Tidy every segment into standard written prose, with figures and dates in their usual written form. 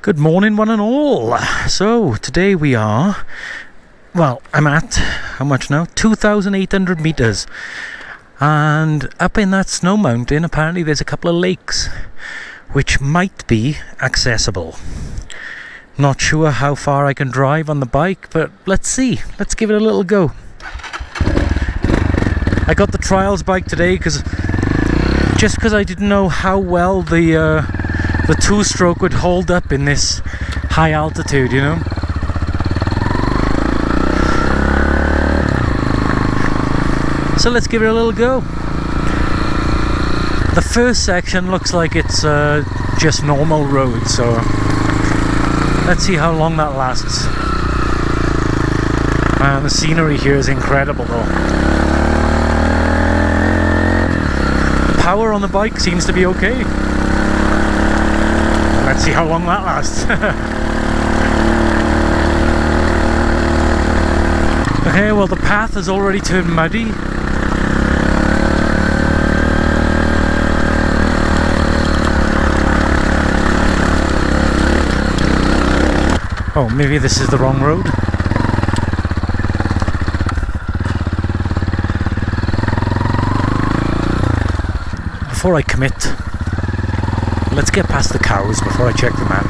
Good morning, one and all. So today we are, I'm at, how much now? 2,800 meters. And up in that snow mountain, apparently there's a couple of lakes, which might be accessible. Not sure how far I can drive on the bike, but let's see. Let's give it a little go. I got the trials bike today because I didn't know how well the two-stroke would hold up in this high altitude, you know. So let's give it a little go. The first section looks like it's just normal road, so let's see how long that lasts. Man, the scenery here is incredible though. The power on the bike seems to be okay. Let's see how long that lasts. Okay, well the path has already turned muddy. Oh, maybe this is the wrong road. Before I commit, let's get past the cows before I check the map.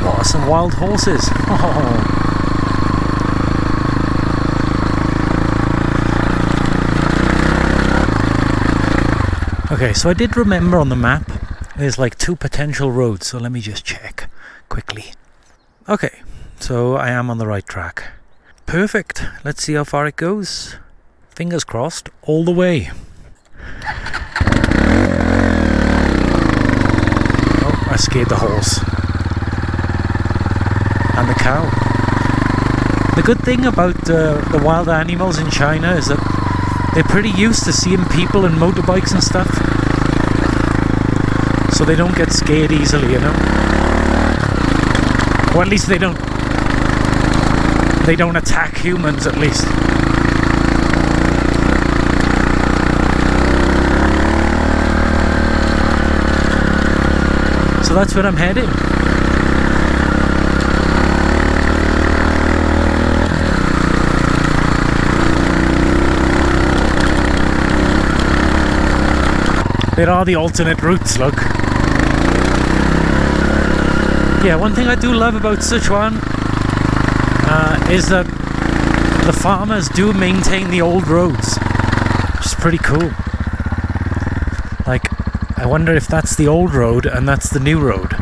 Oh, some wild horses. Oh. Okay, so I did remember on the map there's like two potential roads, so let me just check quickly. Okay, so I am on the right track. Perfect. Let's see how far it goes. Fingers crossed, all the way. Oh, I scared the horse. And the cow. The good thing about the wild animals in China is that they're pretty used to seeing people and motorbikes and stuff. So they don't get scared easily, you know. Or at least they don't attack humans, at least. So that's where I'm heading. There are the alternate routes, look. Yeah, one thing I do love about Sichuan is that the farmers do maintain the old roads, which is pretty cool. Like, I wonder if that's the old road and that's the new road.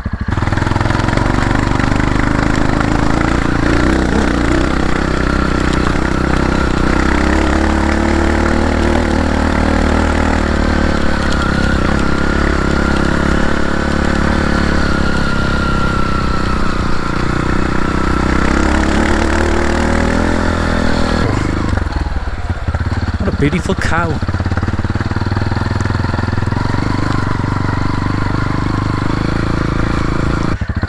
Beautiful cow.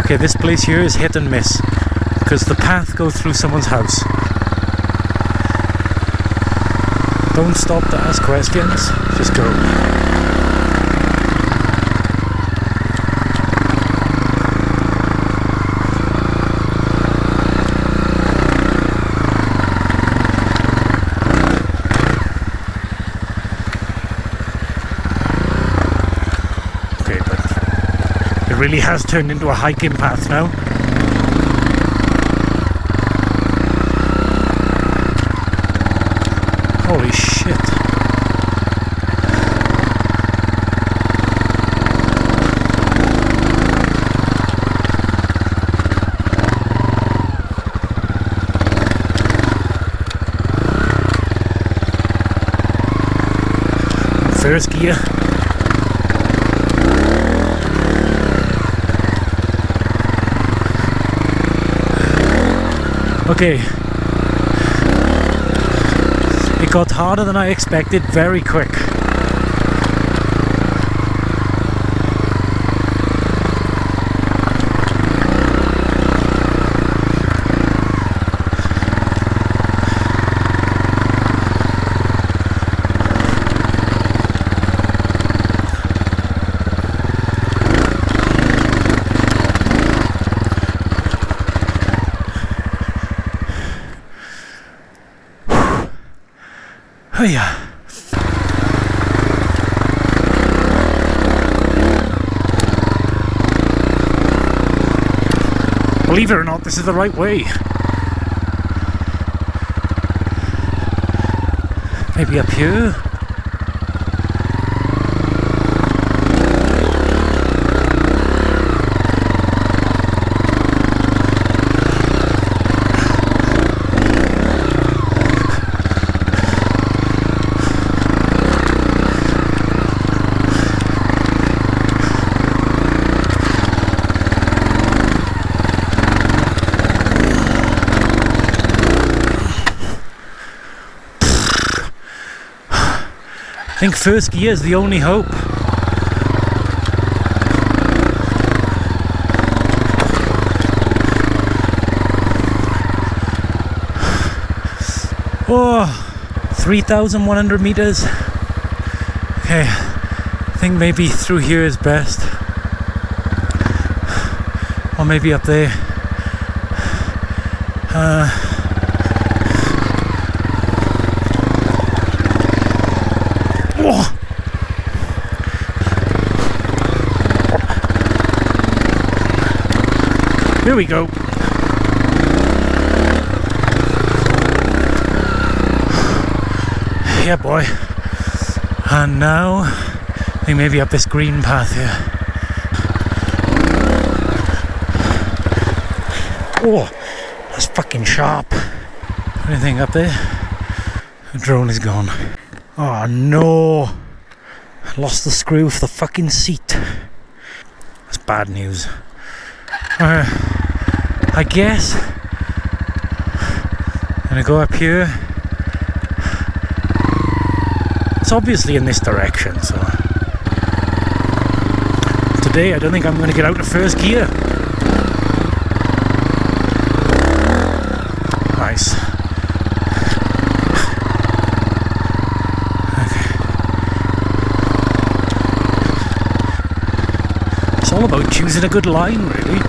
Okay, this place here is hit and miss because the path goes through someone's house. Don't stop to ask questions, just go. Really has turned into a hiking path now. Holy shit. First gear. Okay, it got harder than I expected very quick. Oh yeah. Believe it or not, this is the right way. Maybe up here. I think first gear is the only hope. Oh, 3,100 meters. Okay, I think maybe through here is best. Or maybe up there. Oh. Here we go. Yeah, boy. And now, I think maybe up this green path here. Oh, that's fucking sharp. Anything up there? The drone is gone. Oh no! I lost the screw for the fucking seat. That's bad news. I guess I'm gonna go up here. It's obviously in this direction, so today I don't think I'm gonna get out of first gear. Nice. It's all about choosing a good line, really.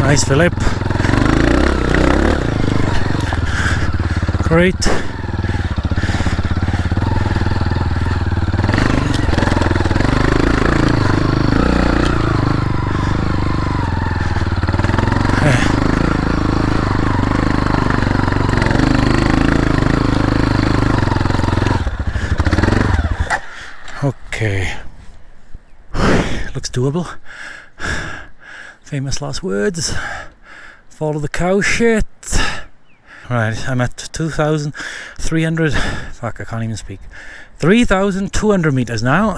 Nice, Philip. Great. Okay. Looks doable. Famous last words. Follow the cow shit. Right, I'm at 2,300. Fuck, I can't even speak. 3,200 meters now.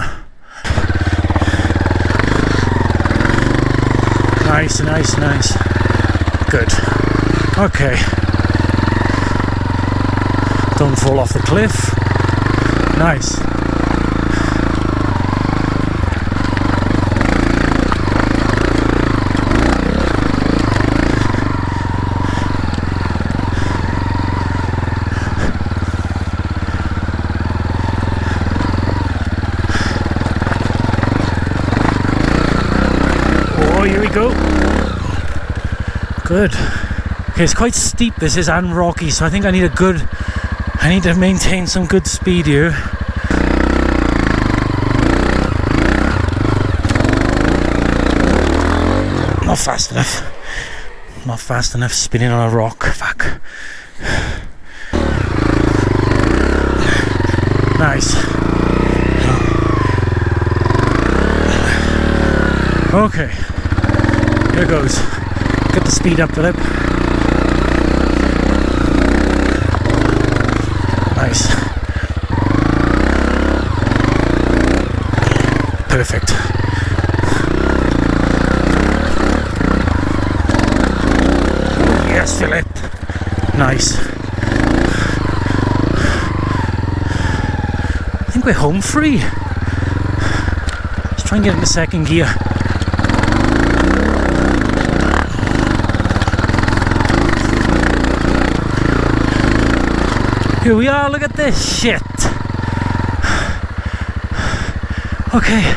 Nice, nice, nice. Good. Okay. Don't fall off the cliff. Nice. Here we go. Good. Okay, it's quite steep this is and rocky, so I think I need to maintain some good speed here. Not fast enough. Not fast enough spinning on a rock. Fuck. Nice. Okay. Here goes. Get the speed up, Philip. Nice. Perfect. Yes, Philip. Nice. I think we're home free. Let's try and get into second gear. Here we are, look at this shit. Okay.